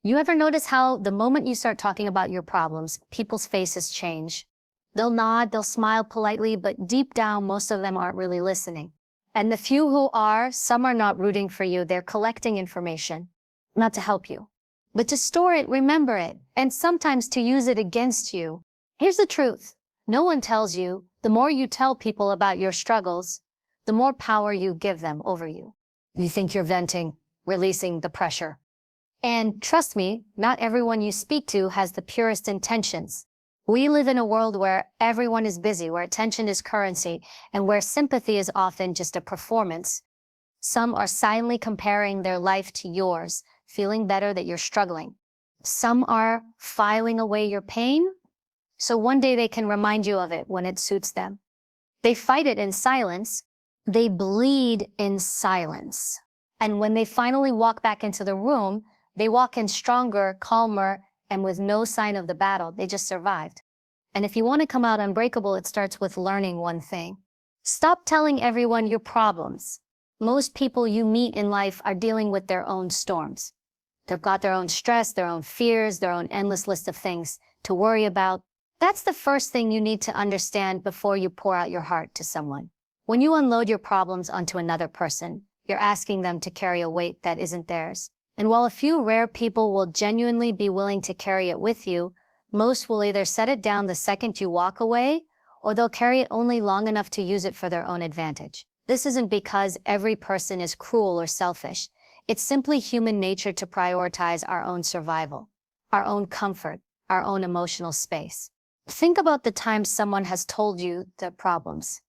You ever notice how the moment you start talking about your problems, people's faces change? They'll nod, they'll smile politely, but deep down, most of them aren't really listening. And the few who are, some are not rooting for you. They're collecting information, not to help you, but to store it, remember it, and sometimes to use it against you. Here's the truth. No one tells you, the more you tell people about your struggles, the more power you give them over you. You think you're venting, releasing the pressure. And trust me, not everyone you speak to has the purest intentions. We live in a world where everyone is busy, where attention is currency, and where sympathy is often just a performance. Some are silently comparing their life to yours, feeling better that you're struggling. Some are filing away your pain, so one day they can remind you of it when it suits them. They fight it in silence. They bleed in silence. And when they finally walk back into the room, they walk in stronger, calmer, and with no sign of the battle. They just survived. And if you want to come out unbreakable, it starts with learning one thing. Stop telling everyone your problems. Most people you meet in life are dealing with their own storms. They've got their own stress, their own fears, their own endless list of things to worry about. That's the first thing you need to understand before you pour out your heart to someone. When you unload your problems onto another person, you're asking them to carry a weight that isn't theirs. And while a few rare people will genuinely be willing to carry it with you, most will either set it down the second you walk away, or they'll carry it only long enough to use it for their own advantage. This isn't because every person is cruel or selfish. It's simply human nature to prioritize our own survival, our own comfort, our own emotional space. Think about the times someone has told you their problems.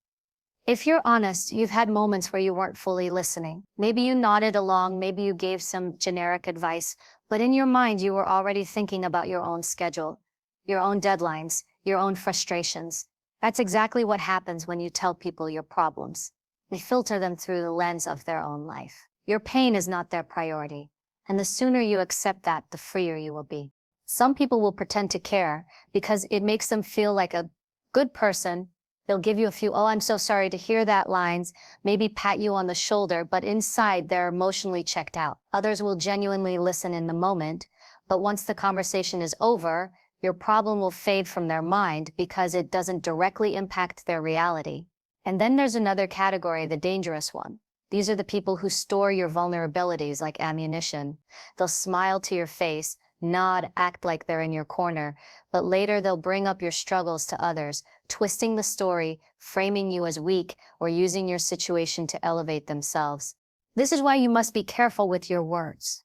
If you're honest, you've had moments where you weren't fully listening. Maybe you nodded along, maybe you gave some generic advice, but in your mind you were already thinking about your own schedule, your own deadlines, your own frustrations. That's exactly what happens when you tell people your problems. They filter them through the lens of their own life. Your pain is not their priority, and the sooner you accept that, the freer you will be. Some people will pretend to care because it makes them feel like a good person. They'll give you a few, "Oh, I'm so sorry to hear that" lines, maybe pat you on the shoulder, but inside they're emotionally checked out. Others will genuinely listen in the moment, but once the conversation is over, your problem will fade from their mind because it doesn't directly impact their reality. And then there's another category, the dangerous one. These are the people who store your vulnerabilities like ammunition. They'll smile to your face, nod, act like they're in your corner, but later they'll bring up your struggles to others, twisting the story, framing you as weak, or using your situation to elevate themselves. This is why you must be careful with your words.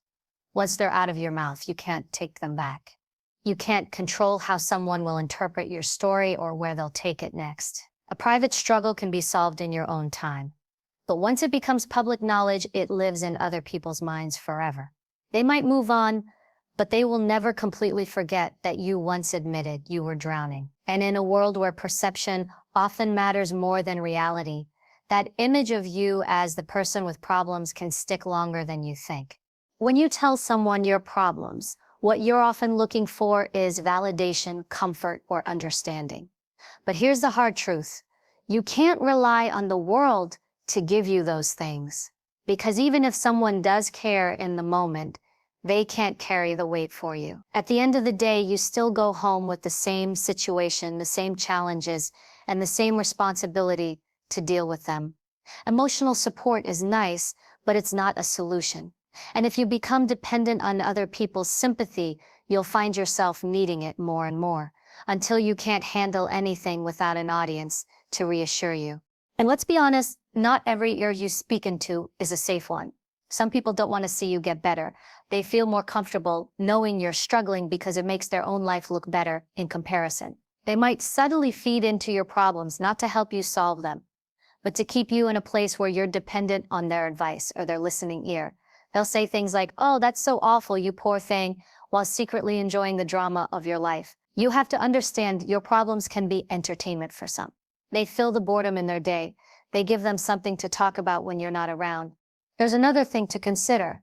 Once they're out of your mouth, you can't take them back. You can't control how someone will interpret your story or where they'll take it next. A private struggle can be solved in your own time. But once it becomes public knowledge, it lives in other people's minds forever. They might move on, but they will never completely forget that you once admitted you were drowning. And in a world where perception often matters more than reality, that image of you as the person with problems can stick longer than you think. When you tell someone your problems, what you're often looking for is validation, comfort, or understanding. But here's the hard truth. You can't rely on the world to give you those things. Because even if someone does care in the moment, they can't carry the weight for you. At the end of the day, you still go home with the same situation, the same challenges, and the same responsibility to deal with them. Emotional support is nice, but it's not a solution. And if you become dependent on other people's sympathy, you'll find yourself needing it more and more, until you can't handle anything without an audience to reassure you. And let's be honest, not every ear you speak into is a safe one. Some people don't want to see you get better. They feel more comfortable knowing you're struggling because it makes their own life look better in comparison. They might subtly feed into your problems, not to help you solve them, but to keep you in a place where you're dependent on their advice or their listening ear. They'll say things like, "Oh, that's so awful, you poor thing," while secretly enjoying the drama of your life. You have to understand your problems can be entertainment for some. They fill the boredom in their day. They give them something to talk about when you're not around. There's another thing to consider.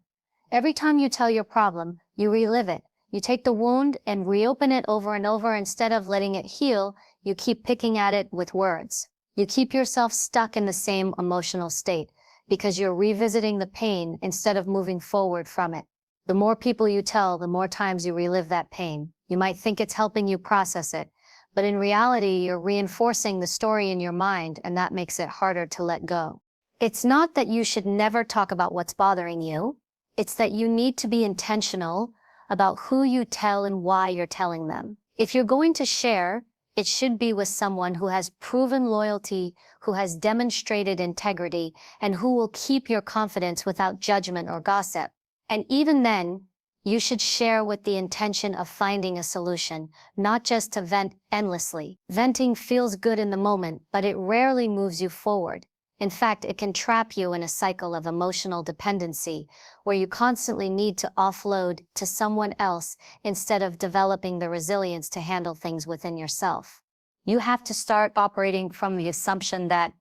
Every time you tell your problem, you relive it. You take the wound and reopen it over and over. Instead of letting it heal, you keep picking at it with words. You keep yourself stuck in the same emotional state because you're revisiting the pain instead of moving forward from it. The more people you tell, the more times you relive that pain. You might think it's helping you process it, but in reality, you're reinforcing the story in your mind, and that makes it harder to let go. It's not that you should never talk about what's bothering you. It's that you need to be intentional about who you tell and why you're telling them. If you're going to share, it should be with someone who has proven loyalty, who has demonstrated integrity, and who will keep your confidence without judgment or gossip. And even then, you should share with the intention of finding a solution, not just to vent endlessly. Venting feels good in the moment, but it rarely moves you forward. In fact, it can trap you in a cycle of emotional dependency, where you constantly need to offload to someone else instead of developing the resilience to handle things within yourself. You have to start operating from the assumption that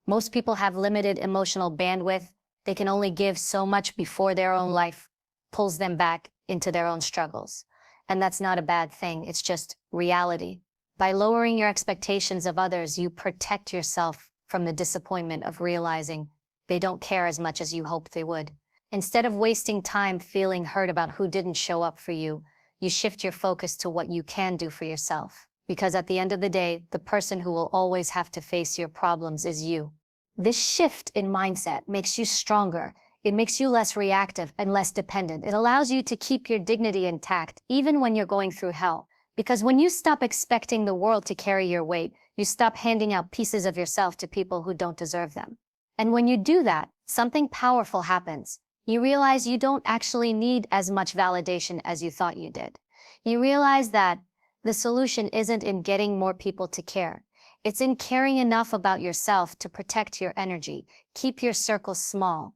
most people have limited emotional bandwidth. They can only give so much before their own life pulls them back into their own struggles. And that's not a bad thing, it's just reality. By lowering your expectations of others, you protect yourself from the disappointment of realizing they don't care as much as you hoped they would. Instead of wasting time feeling hurt about who didn't show up for you, you shift your focus to what you can do for yourself. Because at the end of the day, the person who will always have to face your problems is you. This shift in mindset makes you stronger. It makes you less reactive and less dependent. It allows you to keep your dignity intact even when you're going through hell. Because when you stop expecting the world to carry your weight, you stop handing out pieces of yourself to people who don't deserve them. And when you do that, something powerful happens. You realize you don't actually need as much validation as you thought you did. You realize that the solution isn't in getting more people to care. It's in caring enough about yourself to protect your energy, keep your circle small,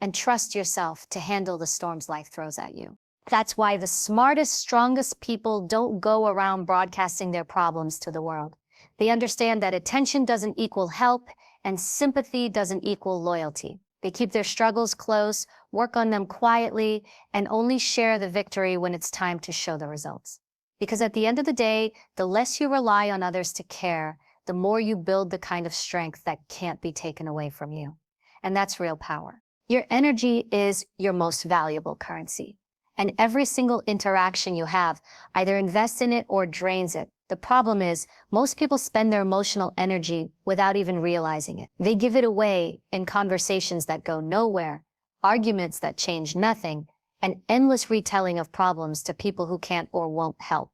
and trust yourself to handle the storms life throws at you. That's why the smartest, strongest people don't go around broadcasting their problems to the world. They understand that attention doesn't equal help, and sympathy doesn't equal loyalty. They keep their struggles close, work on them quietly, and only share the victory when it's time to show the results. Because at the end of the day, the less you rely on others to care, the more you build the kind of strength that can't be taken away from you. And that's real power. Your energy is your most valuable currency. And every single interaction you have either invests in it or drains it. The problem is, most people spend their emotional energy without even realizing it. They give it away in conversations that go nowhere, arguments that change nothing, and endless retelling of problems to people who can't or won't help.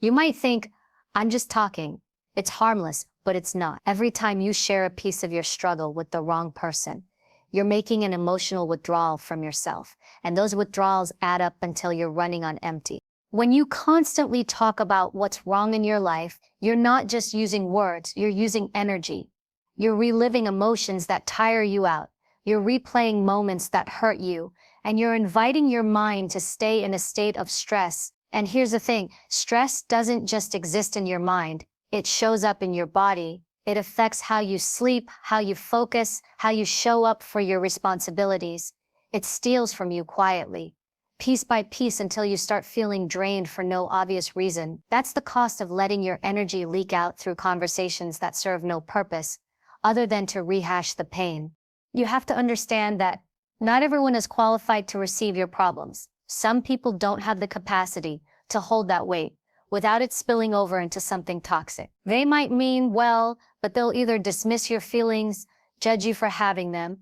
You might think, I'm just talking. It's harmless, but it's not. Every time you share a piece of your struggle with the wrong person, you're making an emotional withdrawal from yourself, and those withdrawals add up until you're running on empty. When you constantly talk about what's wrong in your life, you're not just using words, you're using energy. You're reliving emotions that tire you out. You're replaying moments that hurt you, and you're inviting your mind to stay in a state of stress. And here's the thing, stress doesn't just exist in your mind, it shows up in your body. It affects how you sleep, how you focus, how you show up for your responsibilities. It steals from you quietly, piece by piece, until you start feeling drained for no obvious reason. That's the cost of letting your energy leak out through conversations that serve no purpose, other than to rehash the pain. You have to understand that not everyone is qualified to receive your problems. Some people don't have the capacity to hold that weight without it spilling over into something toxic. They might mean well, but they'll either dismiss your feelings, judge you for having them,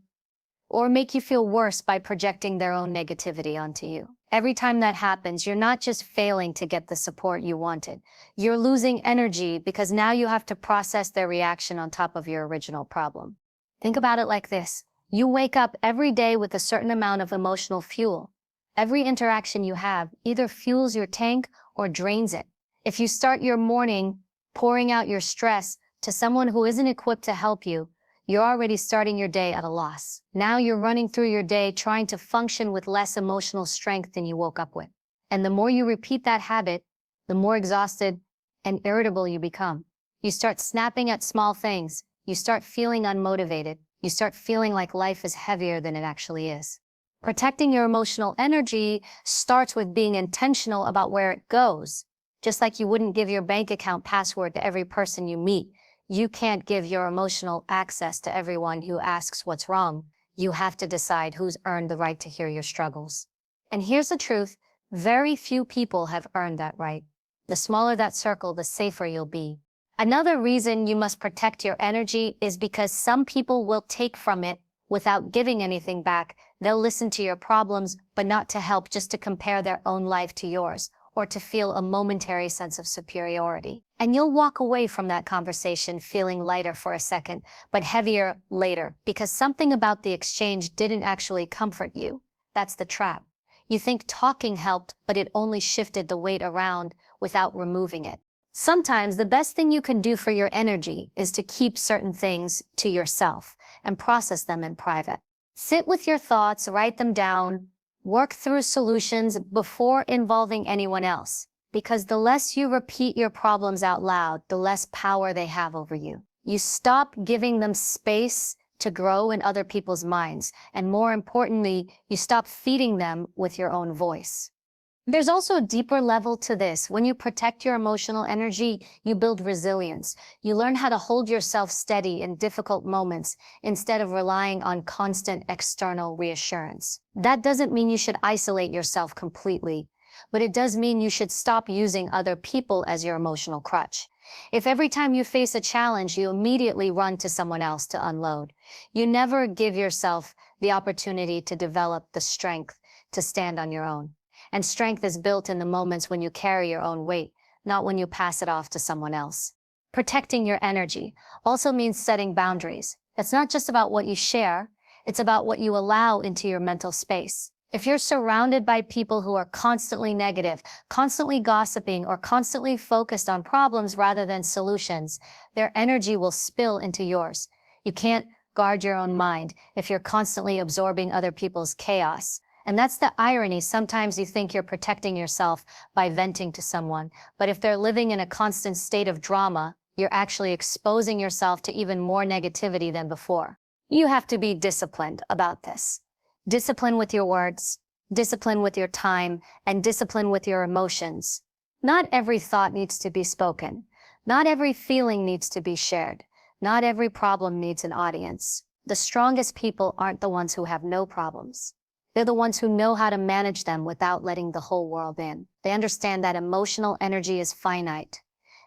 or make you feel worse by projecting their own negativity onto you. Every time that happens, you're not just failing to get the support you wanted. You're losing energy because now you have to process their reaction on top of your original problem. Think about it like this. You wake up every day with a certain amount of emotional fuel. Every interaction you have either fuels your tank or drains it. If you start your morning pouring out your stress to someone who isn't equipped to help you, you're already starting your day at a loss. Now you're running through your day trying to function with less emotional strength than you woke up with. And the more you repeat that habit, the more exhausted and irritable you become. You start snapping at small things. You start feeling unmotivated. You start feeling like life is heavier than it actually is. Protecting your emotional energy starts with being intentional about where it goes. Just like you wouldn't give your bank account password to every person you meet, you can't give your emotional access to everyone who asks what's wrong. You have to decide who's earned the right to hear your struggles. And here's the truth, very few people have earned that right. The smaller that circle, the safer you'll be. Another reason you must protect your energy is because some people will take from it without giving anything back. They'll listen to your problems, but not to help, just to compare their own life to yours, or to feel a momentary sense of superiority. And you'll walk away from that conversation feeling lighter for a second, but heavier later, because something about the exchange didn't actually comfort you. That's the trap. You think talking helped, but it only shifted the weight around without removing it. Sometimes the best thing you can do for your energy is to keep certain things to yourself and process them in private. Sit with your thoughts, write them down, work through solutions before involving anyone else. Because the less you repeat your problems out loud, the less power they have over you. You stop giving them space to grow in other people's minds, and more importantly, you stop feeding them with your own voice. There's also a deeper level to this. When you protect your emotional energy, you build resilience. You learn how to hold yourself steady in difficult moments instead of relying on constant external reassurance. That doesn't mean you should isolate yourself completely, but it does mean you should stop using other people as your emotional crutch. If every time you face a challenge, you immediately run to someone else to unload, you never give yourself the opportunity to develop the strength to stand on your own. And strength is built in the moments when you carry your own weight, not when you pass it off to someone else. Protecting your energy also means setting boundaries. It's not just about what you share, it's about what you allow into your mental space. If you're surrounded by people who are constantly negative, constantly gossiping, or constantly focused on problems rather than solutions, their energy will spill into yours. You can't guard your own mind if you're constantly absorbing other people's chaos. And that's the irony. Sometimes you think you're protecting yourself by venting to someone, but if they're living in a constant state of drama, you're actually exposing yourself to even more negativity than before. You have to be disciplined about this. Discipline with your words, discipline with your time, and discipline with your emotions. Not every thought needs to be spoken. Not every feeling needs to be shared. Not every problem needs an audience. The strongest people aren't the ones who have no problems. They're the ones who know how to manage them without letting the whole world in. They understand that emotional energy is finite,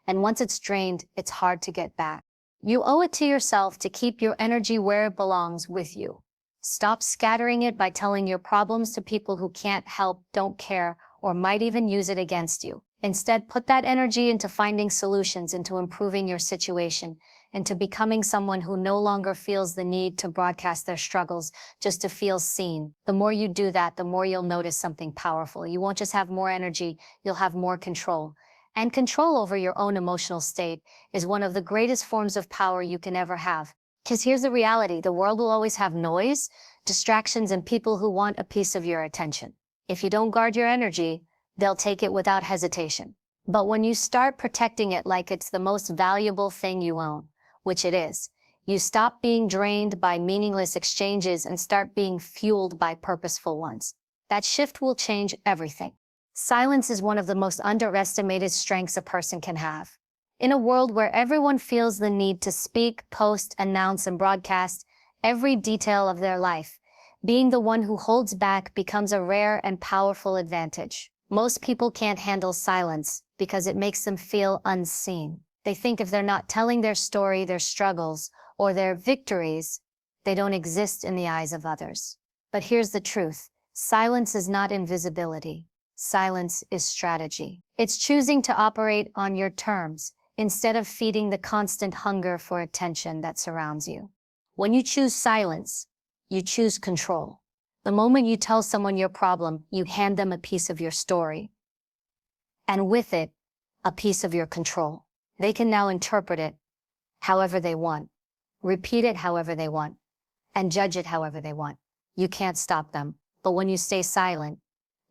and once it's drained, it's hard to get back. You owe it to yourself to keep your energy where it belongs, with you. Stop scattering it by telling your problems to people who can't help, don't care, or might even use it against you. Instead, put that energy into finding solutions, into improving your situation, into becoming someone who no longer feels the need to broadcast their struggles just to feel seen. The more you do that, the more you'll notice something powerful. You won't just have more energy, you'll have more control. And control over your own emotional state is one of the greatest forms of power you can ever have. Because here's the reality, the world will always have noise, distractions, and people who want a piece of your attention. If you don't guard your energy, they'll take it without hesitation. But when you start protecting it like it's the most valuable thing you own, which it is, you stop being drained by meaningless exchanges and start being fueled by purposeful ones. That shift will change everything. Silence is one of the most underestimated strengths a person can have. In a world where everyone feels the need to speak, post, announce, and broadcast every detail of their life, being the one who holds back becomes a rare and powerful advantage. Most people can't handle silence because it makes them feel unseen. They think if they're not telling their story, their struggles, or their victories, they don't exist in the eyes of others. But here's the truth. Silence is not invisibility. Silence is strategy. It's choosing to operate on your terms instead of feeding the constant hunger for attention that surrounds you. When you choose silence, you choose control. The moment you tell someone your problem, you hand them a piece of your story. And with it, a piece of your control. They can now interpret it however they want, repeat it however they want, and judge it however they want. You can't stop them. But when you stay silent,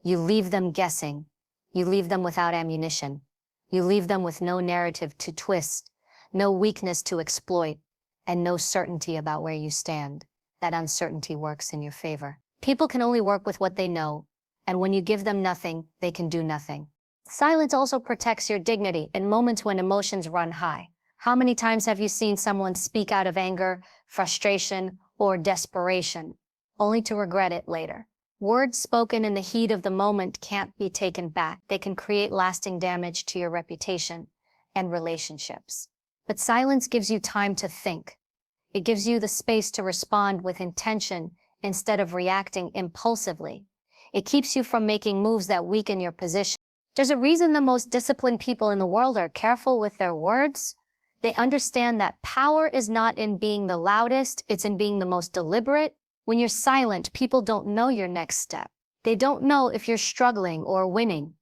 you leave them guessing. You leave them without ammunition. You leave them with no narrative to twist, no weakness to exploit, and no certainty about where you stand. That uncertainty works in your favor. People can only work with what they know, and when you give them nothing, they can do nothing. Silence also protects your dignity in moments when emotions run high. How many times have you seen someone speak out of anger, frustration, or desperation, only to regret it later? Words spoken in the heat of the moment can't be taken back. They can create lasting damage to your reputation and relationships. But silence gives you time to think. It gives you the space to respond with intention instead of reacting impulsively. It keeps you from making moves that weaken your position. There's a reason the most disciplined people in the world are careful with their words. They understand that power is not in being the loudest, it's in being the most deliberate. When you're silent, people don't know your next step. They don't know if you're struggling or winning,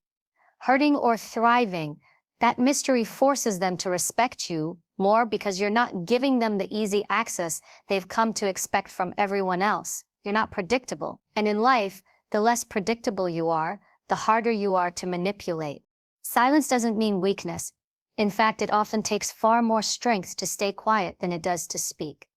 hurting or thriving. That mystery forces them to respect you more because you're not giving them the easy access they've come to expect from everyone else. You're not predictable. And in life, the less predictable you are, the harder you are to manipulate. Silence doesn't mean weakness. In fact, it often takes far more strength to stay quiet than it does to speak.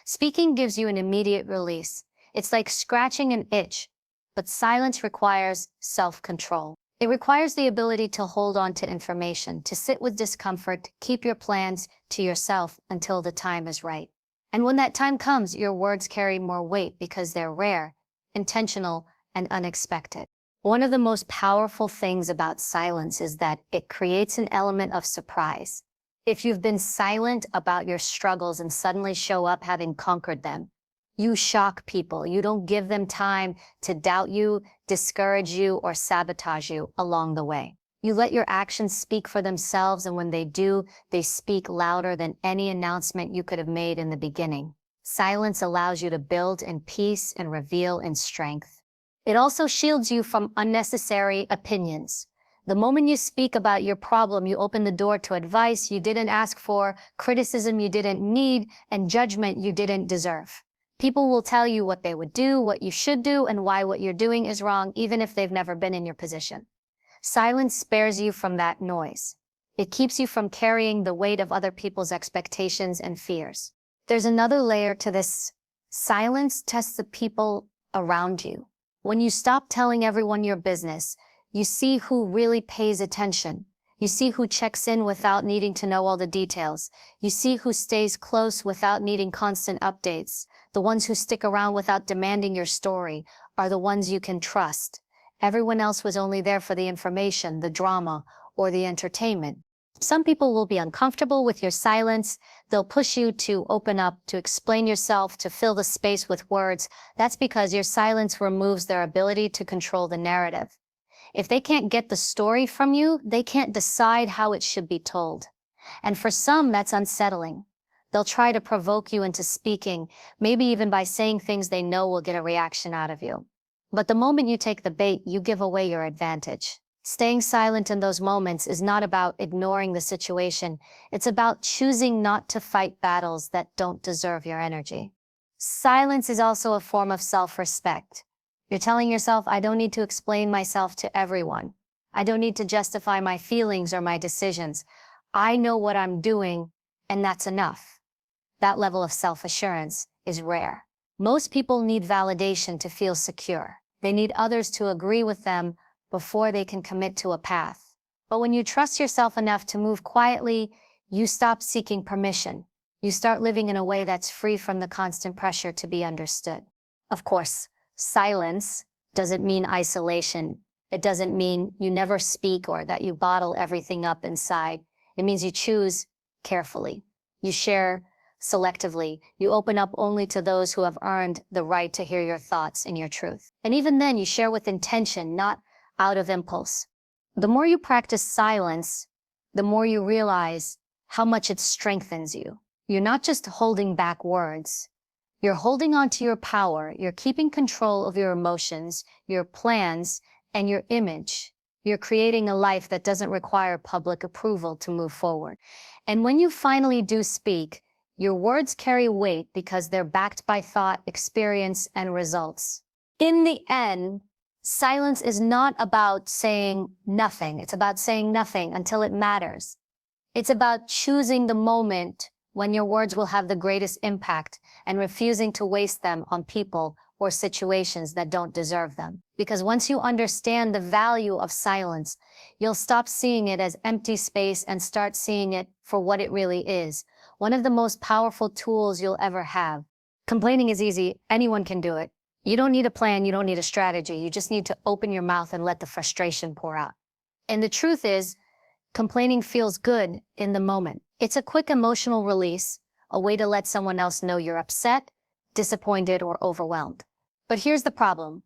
Speaking gives you an immediate release. It's like scratching an itch, but silence requires self-control. It requires the ability to hold on to information, to sit with discomfort, keep your plans to yourself until the time is right. And when that time comes, your words carry more weight because they're rare, intentional, and unexpected. One of the most powerful things about silence is that it creates an element of surprise. If you've been silent about your struggles and suddenly show up having conquered them, you shock people. You don't give them time to doubt you, discourage you, or sabotage you along the way. You let your actions speak for themselves, and when they do, they speak louder than any announcement you could have made in the beginning. Silence allows you to build in peace and reveal in strength. It also shields you from unnecessary opinions. The moment you speak about your problem, you open the door to advice you didn't ask for, criticism you didn't need, and judgment you didn't deserve. People will tell you what they would do, what you should do, and why what you're doing is wrong, even if they've never been in your position. Silence spares you from that noise. It keeps you from carrying the weight of other people's expectations and fears. There's another layer to this. Silence tests the people around you. When you stop telling everyone your business, you see who really pays attention. You see who checks in without needing to know all the details. You see who stays close without needing constant updates. The ones who stick around without demanding your story are the ones you can trust. Everyone else was only there for the information, the drama, or the entertainment. Some people will be uncomfortable with your silence. They'll push you to open up, to explain yourself, to fill the space with words. That's because your silence removes their ability to control the narrative. If they can't get the story from you, they can't decide how it should be told. And for some, that's unsettling. They'll try to provoke you into speaking, maybe even by saying things they know will get a reaction out of you. But the moment you take the bait, you give away your advantage. Staying silent in those moments is not about ignoring the situation. It's about choosing not to fight battles that don't deserve your energy. Silence is also a form of self-respect. You're telling yourself, I don't need to explain myself to everyone. I don't need to justify my feelings or my decisions. I know what I'm doing, and that's enough. That level of self-assurance is rare. Most people need validation to feel secure. They need others to agree with them before they can commit to a path. But when you trust yourself enough to move quietly, you stop seeking permission. You start living in a way that's free from the constant pressure to be understood. Of course, silence doesn't mean isolation. It doesn't mean you never speak or that you bottle everything up inside. It means you choose carefully. You share selectively. You open up only to those who have earned the right to hear your thoughts and your truth. And even then, you share with intention, not out of impulse. The more you practice silence, the more you realize how much it strengthens you. You're not just holding back words. You're holding on to your power. You're keeping control of your emotions, your plans, and your image. You're creating a life that doesn't require public approval to move forward. And when you finally do speak, your words carry weight because they're backed by thought, experience, and results. In the end, silence is not about saying nothing. It's about saying nothing until it matters. It's about choosing the moment when your words will have the greatest impact and refusing to waste them on people or situations that don't deserve them. Because once you understand the value of silence, you'll stop seeing it as empty space and start seeing it for what it really is. One of the most powerful tools you'll ever have. Complaining is easy. Anyone can do it. You don't need a plan, you don't need a strategy. You just need to open your mouth and let the frustration pour out. And the truth is, complaining feels good in the moment. It's a quick emotional release, a way to let someone else know you're upset, disappointed, or overwhelmed. But here's the problem.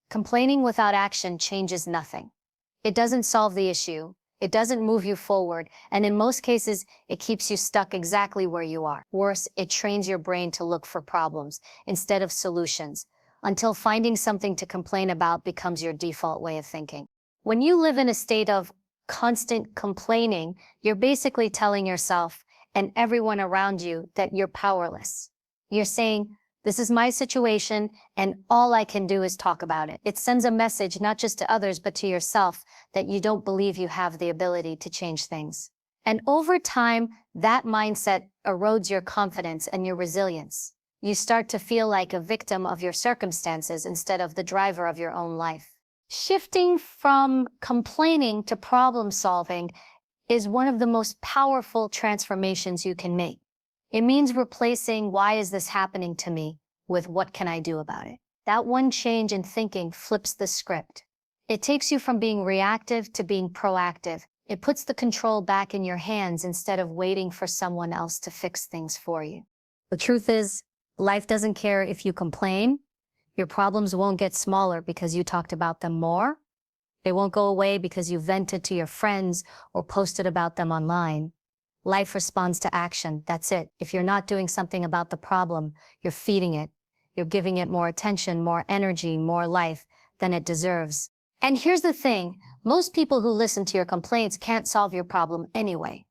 Complaining without action changes nothing. It doesn't solve the issue. It doesn't move you forward. And in most cases, it keeps you stuck exactly where you are. Worse, it trains your brain to look for problems instead of solutions, until finding something to complain about becomes your default way of thinking. When you live in a state of constant complaining, you're basically telling yourself and everyone around you that you're powerless. You're saying, this is my situation, and all I can do is talk about it. It sends a message not just to others, but to yourself that you don't believe you have the ability to change things. And over time, that mindset erodes your confidence and your resilience. You start to feel like a victim of your circumstances instead of the driver of your own life. Shifting from complaining to problem solving is one of the most powerful transformations you can make. It means replacing "why is this happening to me" with "what can I do about it?" That one change in thinking flips the script. It takes you from being reactive to being proactive. It puts the control back in your hands instead of waiting for someone else to fix things for you. The truth is, life doesn't care if you complain. Your problems won't get smaller because you talked about them more. They won't go away because you vented to your friends or posted about them online. Life responds to action. That's it. If you're not doing something about the problem, you're feeding it. You're giving it more attention, more energy, more life than it deserves. And here's the thing. Most people who listen to your complaints can't solve your problem anyway.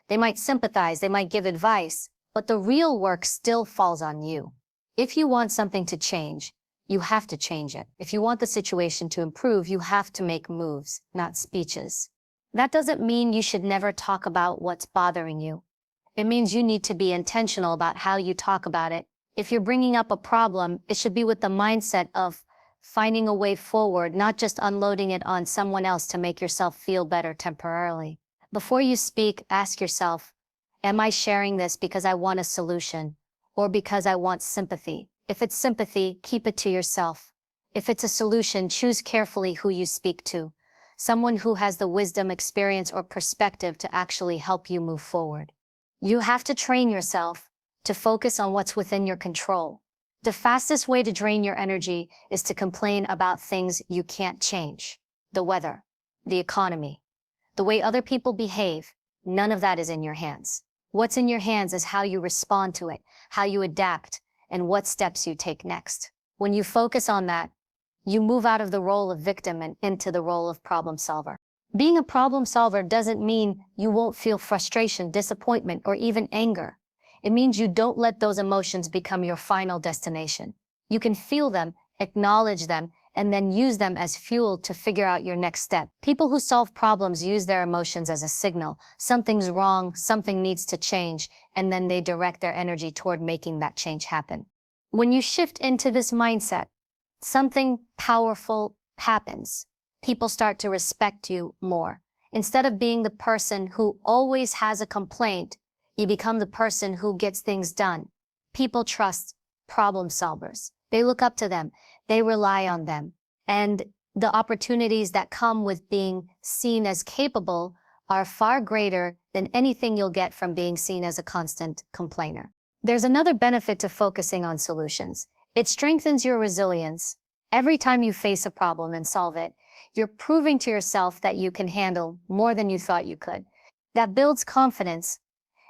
They might sympathize, they might give advice, but the real work still falls on you. If you want something to change, you have to change it. If you want the situation to improve, you have to make moves, not speeches. That doesn't mean you should never talk about what's bothering you. It means you need to be intentional about how you talk about it. If you're bringing up a problem, it should be with the mindset of finding a way forward, not just unloading it on someone else to make yourself feel better temporarily. Before you speak, ask yourself, am I sharing this because I want a solution or because I want sympathy? If it's sympathy, keep it to yourself. If it's a solution, choose carefully who you speak to. Someone who has the wisdom, experience, or perspective to actually help you move forward. You have to train yourself to focus on what's within your control. The fastest way to drain your energy is to complain about things you can't change. The weather, the economy, the way other people behave. None of that is in your hands. What's in your hands is how you respond to it, how you adapt, and what steps you take next. When you focus on that, you move out of the role of victim and into the role of problem solver. Being a problem solver doesn't mean you won't feel frustration, disappointment, or even anger. It means you don't let those emotions become your final destination. You can feel them, acknowledge them, and then use them as fuel to figure out your next step. People who solve problems use their emotions as a signal. Something's wrong, something needs to change, and then they direct their energy toward making that change happen. When you shift into this mindset, something powerful happens. People start to respect you more. Instead of being the person who always has a complaint, you become the person who gets things done. People trust problem solvers. They look up to them. They rely on them. And the opportunities that come with being seen as capable are far greater than anything you'll get from being seen as a constant complainer. There's another benefit to focusing on solutions. It strengthens your resilience. Every time you face a problem and solve it, you're proving to yourself that you can handle more than you thought you could. That builds confidence,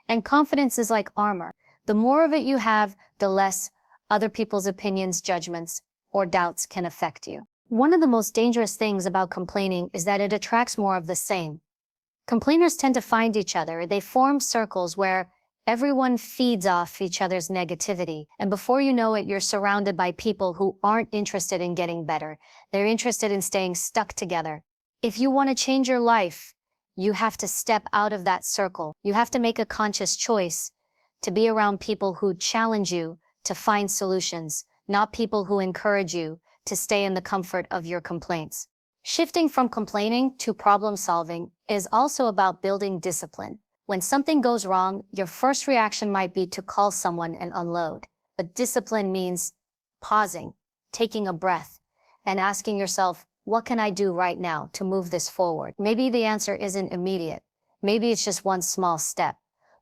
and confidence is like armor. The more of it you have, the less other people's opinions, judgments, or doubts can affect you. One of the most dangerous things about complaining is that it attracts more of the same. Complainers tend to find each other. They form circles where everyone feeds off each other's negativity, and before you know it, you're surrounded by people who aren't interested in getting better. They're interested in staying stuck together. If you want to change your life, you have to step out of that circle. You have to make a conscious choice to be around people who challenge you to find solutions, not people who encourage you to stay in the comfort of your complaints. Shifting from complaining to problem solving is also about building discipline. When something goes wrong, your first reaction might be to call someone and unload. But discipline means pausing, taking a breath and asking yourself, what can I do right now to move this forward? Maybe the answer isn't immediate. Maybe it's just one small step.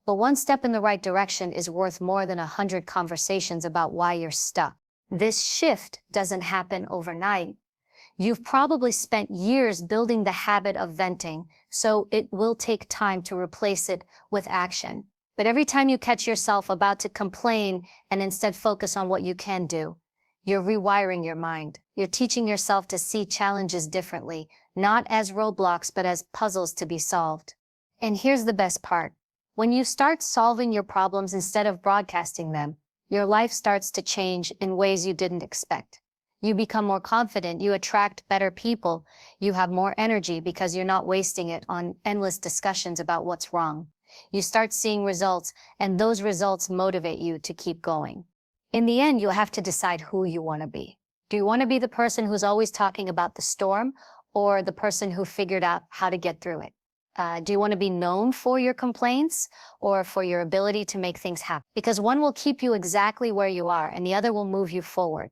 But one step in the right direction is worth more than 100 conversations about why you're stuck. This shift doesn't happen overnight. You've probably spent years building the habit of venting, so it will take time to replace it with action. But every time you catch yourself about to complain and instead focus on what you can do, you're rewiring your mind. You're teaching yourself to see challenges differently, not as roadblocks, but as puzzles to be solved. And here's the best part. When you start solving your problems instead of broadcasting them, your life starts to change in ways you didn't expect. You become more confident, you attract better people, you have more energy because you're not wasting it on endless discussions about what's wrong. You start seeing results, and those results motivate you to keep going. In the end, you'll have to decide who you want to be. Do you want to be the person who's always talking about the storm, or the person who figured out how to get through it? Do you want to be known for your complaints or for your ability to make things happen? Because one will keep you exactly where you are, and the other will move you forward,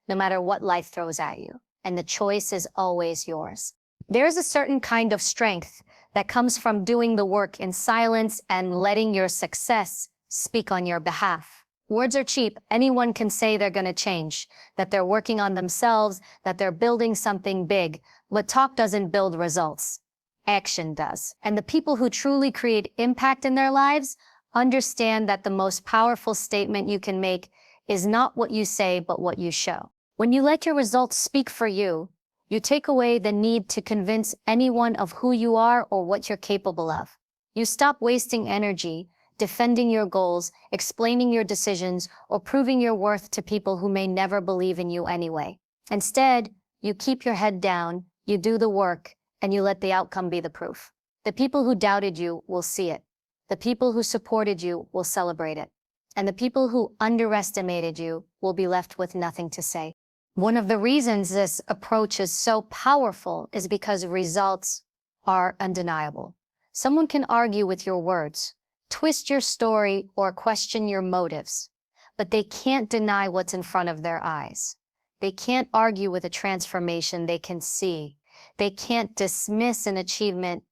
no matter what life throws at you. And the choice is always yours. There's a certain kind of strength that comes from doing the work in silence and letting your success speak on your behalf. Words are cheap. Anyone can say they're going to change, that they're working on themselves, that they're building something big. But talk doesn't build results. Action does. And the people who truly create impact in their lives understand that the most powerful statement you can make is not what you say, but what you show. When you let your results speak for you, you take away the need to convince anyone of who you are or what you're capable of. You stop wasting energy defending your goals, explaining your decisions, or proving your worth to people who may never believe in you anyway. Instead, you keep your head down, you do the work, and you let the outcome be the proof. The people who doubted you will see it. The people who supported you will celebrate it. And the people who underestimated you will be left with nothing to say. One of the reasons this approach is so powerful is because results are undeniable. Someone can argue with your words, twist your story, or question your motives, but they can't deny what's in front of their eyes. They can't argue with a transformation they can see. They can't dismiss an achievement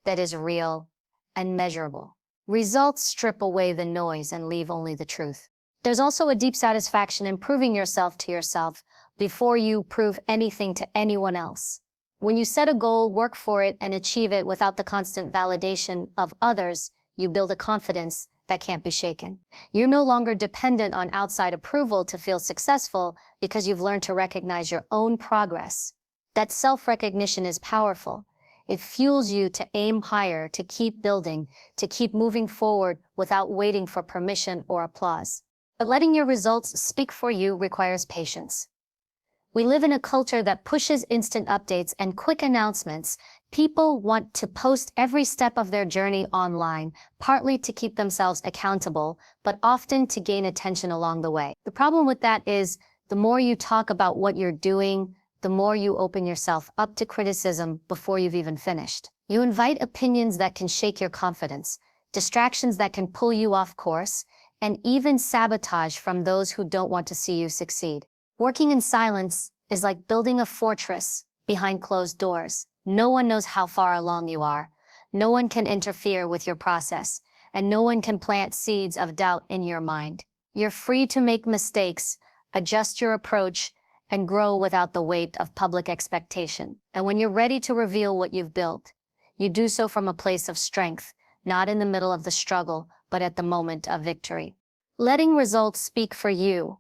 that is real and measurable. Results strip away the noise and leave only the truth. There's also a deep satisfaction in proving yourself to yourself before you prove anything to anyone else. When you set a goal, work for it, and achieve it without the constant validation of others, you build a confidence that can't be shaken. You're no longer dependent on outside approval to feel successful because you've learned to recognize your own progress. That self-recognition is powerful. It fuels you to aim higher, to keep building, to keep moving forward without waiting for permission or applause. But letting your results speak for you requires patience. We live in a culture that pushes instant updates and quick announcements. People want to post every step of their journey online, partly to keep themselves accountable, but often to gain attention along the way. The problem with that is the more you talk about what you're doing, the more you open yourself up to criticism before you've even finished. You invite opinions that can shake your confidence, distractions that can pull you off course, and even sabotage from those who don't want to see you succeed. Working in silence is like building a fortress behind closed doors. No one knows how far along you are. No one can interfere with your process, and no one can plant seeds of doubt in your mind. You're free to make mistakes, adjust your approach, and grow without the weight of public expectation. And when you're ready to reveal what you've built, you do so from a place of strength, not in the middle of the struggle, but at the moment of victory. Letting results speak for you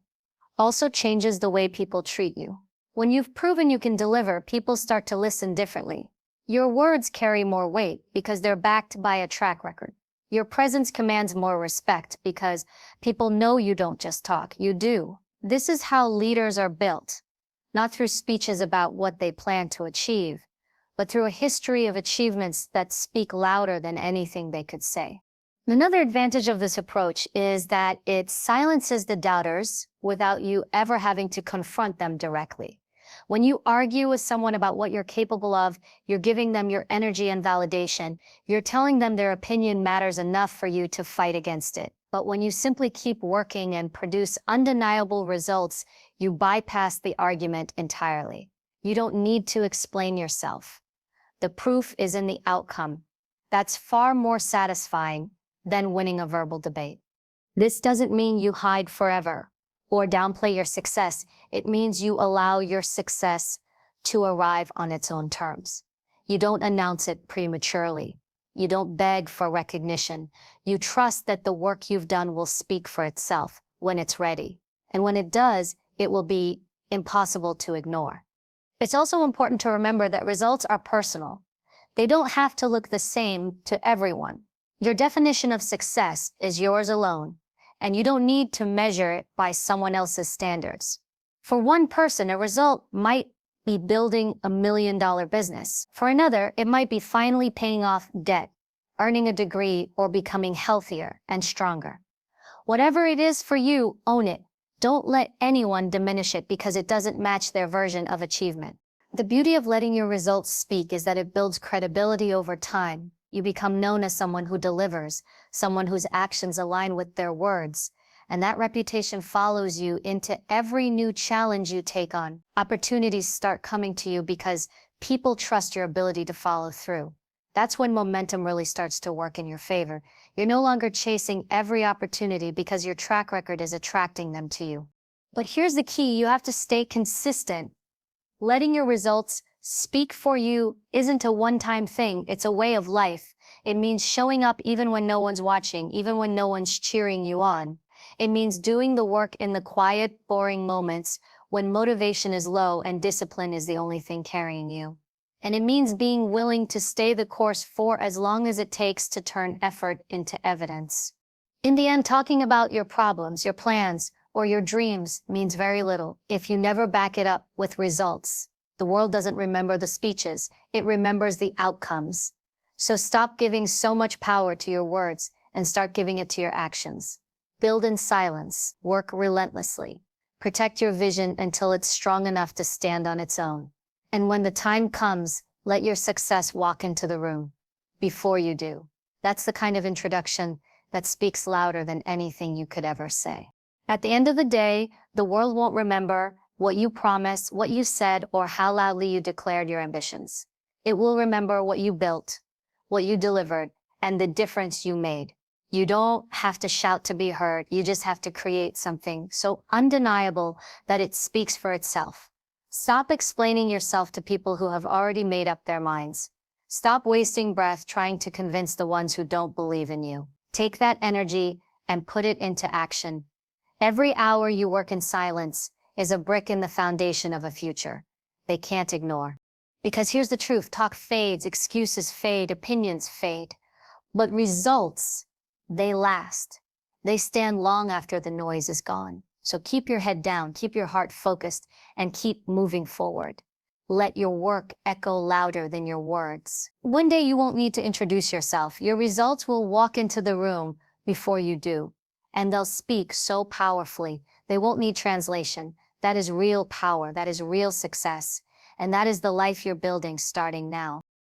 also changes the way people treat you. When you've proven you can deliver, people start to listen differently. Your words carry more weight because they're backed by a track record. Your presence commands more respect because people know you don't just talk, you do. This is how leaders are built, not through speeches about what they plan to achieve, but through a history of achievements that speak louder than anything they could say. Another advantage of this approach is that it silences the doubters without you ever having to confront them directly. When you argue with someone about what you're capable of, you're giving them your energy and validation. You're telling them their opinion matters enough for you to fight against it. But when you simply keep working and produce undeniable results, You bypass the argument entirely. You don't need to explain yourself. The proof is in the outcome. That's far more satisfying than winning a verbal debate. This doesn't mean you hide forever or downplay your success. It means you allow your success to arrive on its own terms. You don't announce it prematurely. You don't beg for recognition. You trust that the work you've done will speak for itself when it's ready. And when it does, it will be impossible to ignore. It's also important to remember that results are personal. They don't have to look the same to everyone. Your definition of success is yours alone, and you don't need to measure it by someone else's standards. For one person, a result might be building $1 million business. For another, it might be finally paying off debt, earning a degree, or becoming healthier and stronger. Whatever it is for you, own it. Don't let anyone diminish it because it doesn't match their version of achievement. The beauty of letting your results speak is that it builds credibility over time. You become known as someone who delivers, someone whose actions align with their words, and that reputation follows you into every new challenge you take on. Opportunities start coming to you because people trust your ability to follow through. That's when momentum really starts to work in your favor. You're no longer chasing every opportunity because your track record is attracting them to you. But here's the key: you have to stay consistent. Letting your results speak for you isn't a one-time thing, it's a way of life. It means showing up even when no one's watching, even when no one's cheering you on. It means doing the work in the quiet, boring moments when motivation is low and discipline is the only thing carrying you. And it means being willing to stay the course for as long as it takes to turn effort into evidence. In the end, talking about your problems, your plans, or your dreams means very little if you never back it up with results. The world doesn't remember the speeches, it remembers the outcomes. So stop giving so much power to your words and start giving it to your actions. Build in silence, work relentlessly. Protect your vision until it's strong enough to stand on its own. And when the time comes, let your success walk into the room before you do. That's the kind of introduction that speaks louder than anything you could ever say. At the end of the day, the world won't remember what you promised, what you said, or how loudly you declared your ambitions. It will remember what you built, what you delivered, and the difference you made. You don't have to shout to be heard. You just have to create something so undeniable that it speaks for itself. Stop explaining yourself to people who have already made up their minds. Stop wasting breath trying to convince the ones who don't believe in you. Take that energy and put it into action. Every hour you work in silence is a brick in the foundation of a future they can't ignore. Because here's the truth: talk fades, excuses fade, opinions fade. But results, they last. They stand long after the noise is gone. So keep your head down, keep your heart focused, and keep moving forward. Let your work echo louder than your words. One day you won't need to introduce yourself. Your results will walk into the room before you do. And they'll speak so powerfully, they won't need translation. That is real power, that is real success. And that is the life you're building starting now.